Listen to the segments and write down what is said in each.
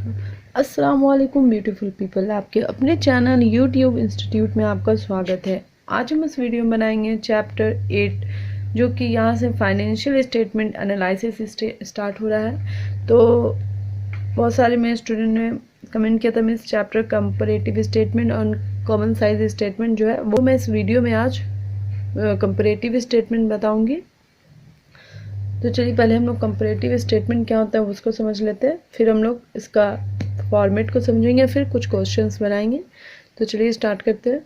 अस्सलाम वालेकुम beautiful people, आपके अपने चैनल यूट्यूब इंस्टीट्यूट में आपका स्वागत है। आज हम इस वीडियो में बनाएंगे चैप्टर 8, जो कि यहाँ से फाइनेंशियल स्टेटमेंट एनालिसिस स्टार्ट हो रहा है। तो बहुत सारे मेरे स्टूडेंट ने कमेंट किया था मैं इस चैप्टर कंपैरेटिव स्टेटमेंट और कॉमन साइज स्टेटमेंट जो है वो मैं इस वीडियो में आज कंपैरेटिव स्टेटमेंट बताऊँगी। तो चलिए पहले हम लोग कंपैरेटिव स्टेटमेंट क्या होता है उसको समझ लेते हैं, फिर हम लोग इसका फॉर्मेट को समझेंगे, फिर कुछ क्वेश्चंस बनाएंगे। तो चलिए स्टार्ट करते हैं।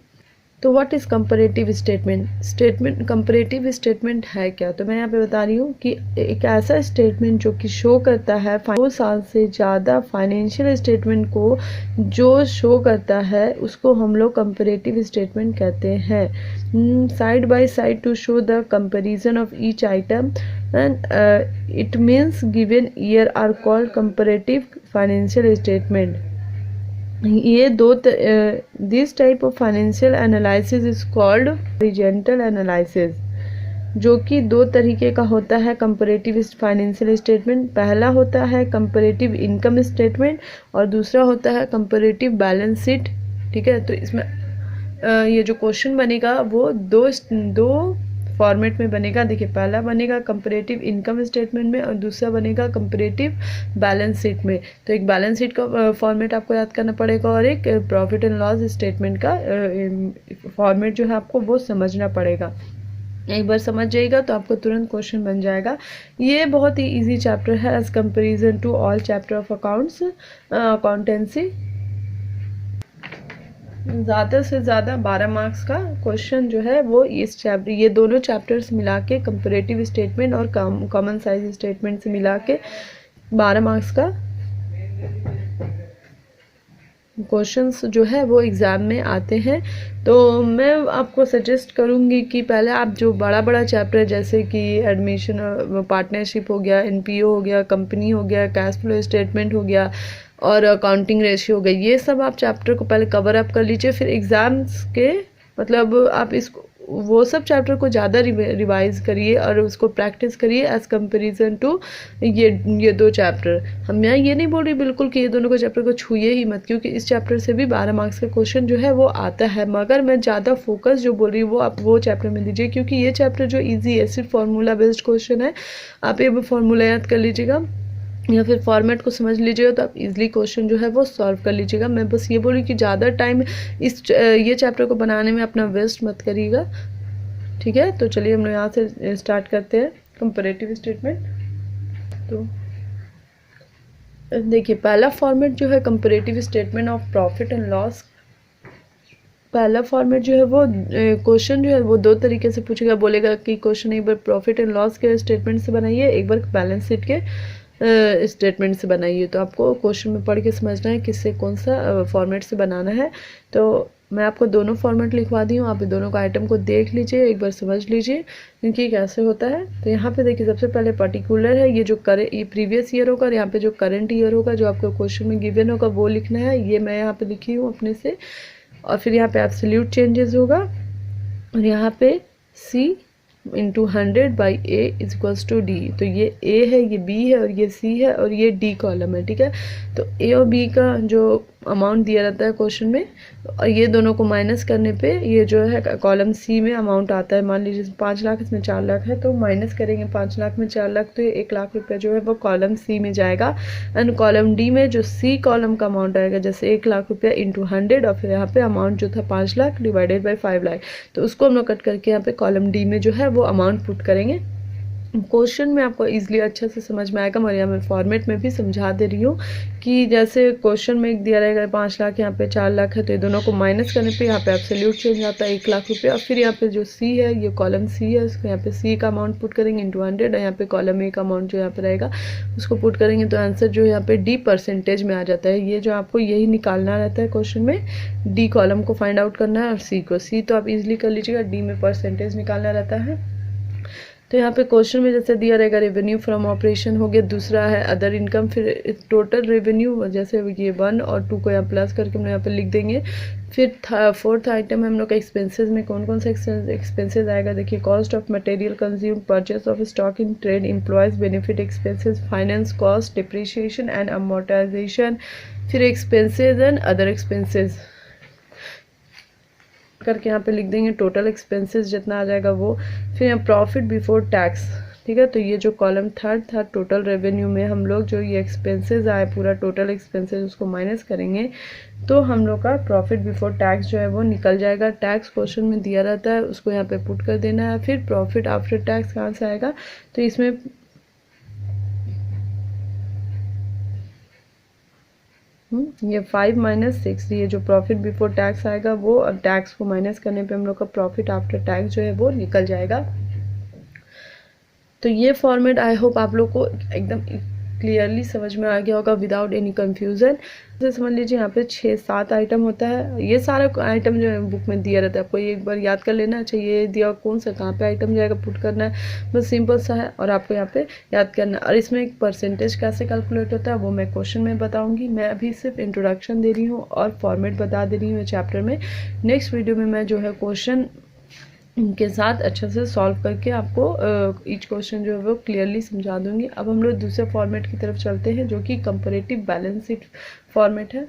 तो what is comparative statement comparative statement है क्या? तो मैं यहाँ पे बता रही हूँ कि एक ऐसा स्टेटमेंट जो कि शो करता है 2 साल से ज़्यादा फाइनेंशियल स्टेटमेंट को जो शो करता है उसको हम लोग कंपैरेटिव स्टेटमेंट कहते हैं। Side by side to show the comparison of each item and it means given year are called comparative financial statement। ये दो this type of financial analysis is called horizontal analysis, जो कि दो तरीके का होता है कंपैरेटिव फाइनेंशियल स्टेटमेंट। पहला होता है कंपैरेटिव इनकम स्टेटमेंट और दूसरा होता है कंपैरेटिव बैलेंस शीट। ठीक है, तो इसमें ये जो क्वेश्चन बनेगा वो दो फॉर्मेट में बनेगा। देखिए, पहला बनेगा कंपैरेटिव इनकम स्टेटमेंट में और दूसरा बनेगा कंपैरेटिव बैलेंस शीट में। तो एक बैलेंस शीट का फॉर्मेट आपको याद करना पड़ेगा और एक प्रॉफिट एंड लॉस स्टेटमेंट का फॉर्मेट जो है आपको वो समझना पड़ेगा। एक बार समझ जाएगा तो आपको तुरंत क्वेश्चन बन जाएगा। ये बहुत ही इजी चैप्टर है as comparison to all chapter of accounts accountancy. ज़्यादा से ज़्यादा 12 मार्क्स का क्वेश्चन जो है वो ये दोनों चैप्टर्स मिला के कंपैरेटिव स्टेटमेंट और कॉमन साइज स्टेटमेंट से मिला के 12 मार्क्स का क्वेश्चंस जो है वो एग्ज़ाम में आते हैं। तो मैं आपको सजेस्ट करूँगी कि पहले आप जो बड़ा बड़ा चैप्टर जैसे कि एडमिशन पार्टनरशिप हो गया, एनपीओ हो गया, कंपनी हो गया, कैश फ्लो स्टेटमेंट हो गया और अकाउंटिंग रेशियो हो गई, ये सब आप चैप्टर को पहले कवर अप कर लीजिए। फिर एग्ज़ाम्स के मतलब आप इसको वो सब चैप्टर को ज़्यादा रिवाइज करिए और उसको प्रैक्टिस करिए एज कंपेरिजन टू ये दो चैप्टर। मैं ये नहीं बोल रही बिल्कुल कि ये दोनों को चैप्टर को छूइए ही मत, क्योंकि इस चैप्टर से भी 12 मार्क्स का क्वेश्चन जो है वो आता है। मगर मैं ज़्यादा फोकस जो बोल रही हूँ वो आप वो चैप्टर में दीजिए, क्योंकि ये चैप्टर जो ईजी है, सिर्फ फार्मूला बेस्ड क्वेश्चन है। आप ये फार्मूला याद कर लीजिएगा या फिर फॉर्मेट को समझ लीजिएगा तो आप इजीली क्वेश्चन जो है वो सॉल्व कर लीजिएगा। मैं बस ये बोल रही कि ज़्यादा टाइम ये चैप्टर को बनाने में अपना वेस्ट मत करिएगा। ठीक है, तो चलिए हम लोग यहाँ से स्टार्ट करते हैं कंपैरेटिव स्टेटमेंट। तो देखिए, पहला फॉर्मेट जो है comparative statement of profit and loss. पहला फॉर्मेट जो है वो क्वेश्चन जो है वो दो तरीके से पूछेगा। बोलेगा कि क्वेश्चन एक बार प्रॉफिट एंड लॉस के स्टेटमेंट से बनाइए, एक बार बैलेंस शीट के स्टेटमेंट से बनाइए। तो आपको क्वेश्चन में पढ़ के समझना है किससे कौन सा फॉर्मेट से बनाना है। तो मैं आपको दोनों फॉर्मेट लिखवा दी हूँ, आप दोनों का आइटम को देख लीजिए, एक बार समझ लीजिए क्योंकि कैसे होता है। तो यहाँ पे देखिए, सबसे पहले पर्टिकुलर है, ये जो ये प्रीवियस ईयर होगा और यहाँ पे जो करंट ईयर होगा जो आपको क्वेश्चन में गिवन होगा वो लिखना है। ये मैं यहाँ पे लिखी हूँ अपने से। और फिर यहाँ पे एब्सोल्यूट चेंजेस होगा और यहाँ पे C into 100 by A is equals to D। तो ये A है, ये B है और ये C है और ये D कॉलम है। ठीक है, तो A और B का जो अमाउंट दिया रहता है क्वेश्चन में और ये दोनों को माइनस करने पे ये जो है कॉलम C में अमाउंट आता है। मान लीजिए 5 लाख, इसमें 4 लाख है, तो माइनस करेंगे 5 लाख में 4 लाख, तो ये 1 लाख रुपये जो है वो कॉलम C में जाएगा। एंड कॉलम D में जो C कॉलम का अमाउंट आएगा, जैसे 1 लाख रुपया इंटू 100 और फिर यहाँ पे अमाउंट जो था 5 लाख डिवाइडेड बाई 5 लाख, तो उसको हम लोग कट करके यहाँ पे कॉलम D में जो है वो अमाउंट पुट करेंगे। क्वेश्चन में आपको इजीली अच्छे से समझ में आएगा। मैं यहाँ में फॉर्मेट में भी समझा दे रही हूँ कि जैसे क्वेश्चन में एक दिया रहेगा 5 लाख, यहाँ पे 4 लाख है, तो ये दोनों को माइनस करने पे यहाँ पे एब्सोल्यूट चेंज आता है 1 लाख रुपये। और फिर यहाँ पे जो C है, ये कॉलम C है, उसको यहाँ पे C का अमाउंट पुट करेंगे इंटू 100 और यहाँ पे कॉलम A का अमाउंट जो यहाँ पे रहेगा उसको पुट करेंगे, तो आंसर जो यहाँ पे D परसेंटेज में आ जाता है। ये जो आपको यही निकालना रहता है क्वेश्चन में, D कॉलम को फाइंड आउट करना है और C को। C तो आप इजिली कर लीजिएगा, D में परसेंटेज निकालना रहता है। तो यहाँ पे क्वेश्चन में जैसे दिया रहेगा रेवेन्यू फ्रॉम ऑपरेशन हो गया, दूसरा है अदर इनकम, फिर टोटल रेवेन्यू जैसे ये 1 और 2 को यहाँ प्लस करके हम यहाँ पे लिख देंगे। फिर फोर्थ आइटम है हम लोग का एक्सपेंसेस में कौन कौन सा एक्सपेंसेस आएगा। देखिए cost of material consume, purchase of stock in trade, employees benefit expenses, finance cost, depreciation and amortisation, फिर एक्सपेंसेस एंड अदर एक्सपेंसेस करके यहाँ पे लिख देंगे टोटल एक्सपेंसेस जितना आ जाएगा वो। फिर यहाँ प्रॉफिट बिफोर टैक्स, ठीक है। तो ये जो कॉलम थर्ड था टोटल रेवेन्यू में हम लोग जो ये एक्सपेंसेस आए पूरा टोटल एक्सपेंसेस उसको माइनस करेंगे तो हम लोग का प्रॉफिट बिफोर टैक्स जो है वो निकल जाएगा। टैक्स क्वेश्चन में दिया रहता है उसको यहाँ पे पुट कर देना है। फिर प्रॉफिट आफ्टर टैक्स कहाँ से आएगा, तो इसमें ये 5 - 6 ये जो प्रॉफिट बिफोर टैक्स आएगा वो, अब टैक्स को माइनस करने पे हम लोग का प्रॉफिट आफ्टर टैक्स जो है वो निकल जाएगा। तो ये फॉर्मेट आई होप आप लोग को एकदम क्लियरली समझ में आ गया होगा विदाउट एनी कंफ्यूजन। जैसे समझ लीजिए यहाँ पे 6-7 आइटम होता है, ये सारा आइटम जो है बुक में दिया रहता है, आपको एक बार याद कर लेना चाहिए दिया कौन सा कहाँ पे आइटम जाएगा पुट करना है, बस सिंपल सा है और आपको यहाँ पे याद करना है। और इसमें एक परसेंटेज कैसे कैलकुलेट होता है वो मैं क्वेश्चन में बताऊँगी। मैं अभी सिर्फ इंट्रोडक्शन दे रही हूँ और फॉर्मेट बता दे रही हूँ चैप्टर में। नेक्स्ट वीडियो में मैं जो है क्वेश्चन के साथ अच्छे से सॉल्व करके आपको ईच क्वेश्चन जो है वो क्लियरली समझा दूंगी। अब हम लोग दूसरे फॉर्मेट की तरफ चलते हैं जो कि कंपैरेटिव बैलेंस शीट फॉर्मेट है।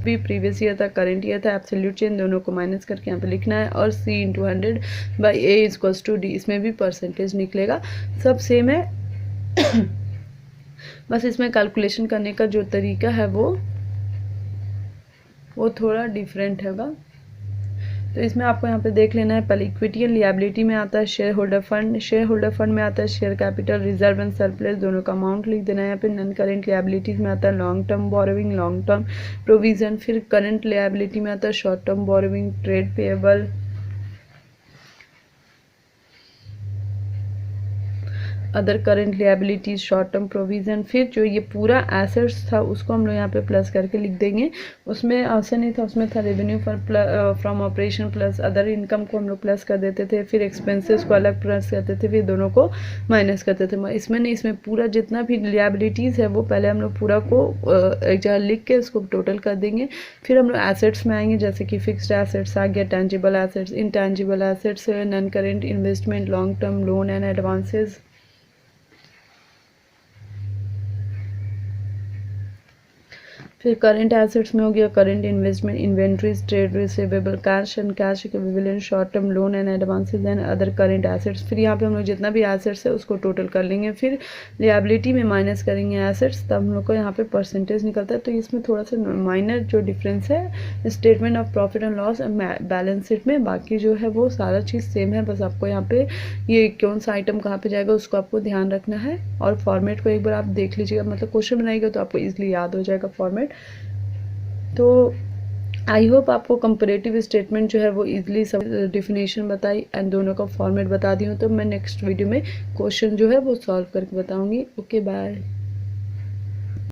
भी प्रीवियस ईयर था, करंट ईयर था, एब्सोल्यूट चेंज दोनों को माइनस करके यहाँ पे लिखना है। और C × 100/A = D, इसमें भी परसेंटेज निकलेगा, सब सेम है बस इसमें कैलकुलेशन करने का जो तरीका है वो थोड़ा डिफरेंट होगा। तो इसमें आपको यहाँ पे देख लेना है। पहले इक्विटी एंड लिएबिलिटी में आता है share holder fund, share holder fund में आता है share capital, reserve and surplus, दोनों का अमाउंट लिख देना है। यहाँ पे नॉन करेंट लिएबिलिटीज में आता है long term borrowing, long term provision, फिर करंट लिएबिलिटी में आता है short term borrowing, trade payable, other current liabilities, short term provision. फिर जो ये पूरा एसेट्स था उसको हम लोग यहाँ पे प्लस करके लिख देंगे। उसमें ऐसा नहीं था, उसमें था revenue from operation plus other income को हम लोग प्लस कर देते थे, फिर एक्सपेंसेस को अलग प्लस करते थे, फिर दोनों को माइनस करते थे। इसमें नहीं, इसमें पूरा जितना भी लिएबिलिटीज़ है वो पहले हम लोग पूरा को एक जगह लिख के उसको टोटल कर देंगे। फिर हम लोग एसेट्स में आएंगे जैसे कि फिक्स्ड एसेट्स आ गया, tangible assets, intangible assets, non current investment, long term loan and advances, फिर करंट एसेट्स में हो गया current investment, inventories, trade receivable, cash and cash equivalent, short term loan and advances and other current assets. फिर यहाँ पे हम लोग जितना भी एसेट्स है उसको टोटल कर लेंगे, फिर लिएबिलिटी में माइनस करेंगे एसेट्स, तब हम लोग को यहाँ पे परसेंटेज निकलता है। तो इसमें थोड़ा सा माइनर जो डिफरेंस है statement of profit and loss and balance sheet में, बाकी जो है वो सारा चीज़ सेम है। बस आपको यहाँ पे ये कौन सा आइटम कहाँ पे जाएगा उसको आपको ध्यान रखना है। और फॉर्मेट को एक बार आप देख लीजिएगा, मतलब क्वेश्चन बनाइएगा तो आपको ईजिली याद हो जाएगा फॉर्मेट। तो आई होप आपको कंपैरेटिव स्टेटमेंट जो है वो इजीली सब डिफिनेशन बताई एंड दोनों का फॉर्मेट बता दी हूँ। तो मैं नेक्स्ट वीडियो में क्वेश्चन जो है वो सॉल्व करके बताऊंगी। Okay bye.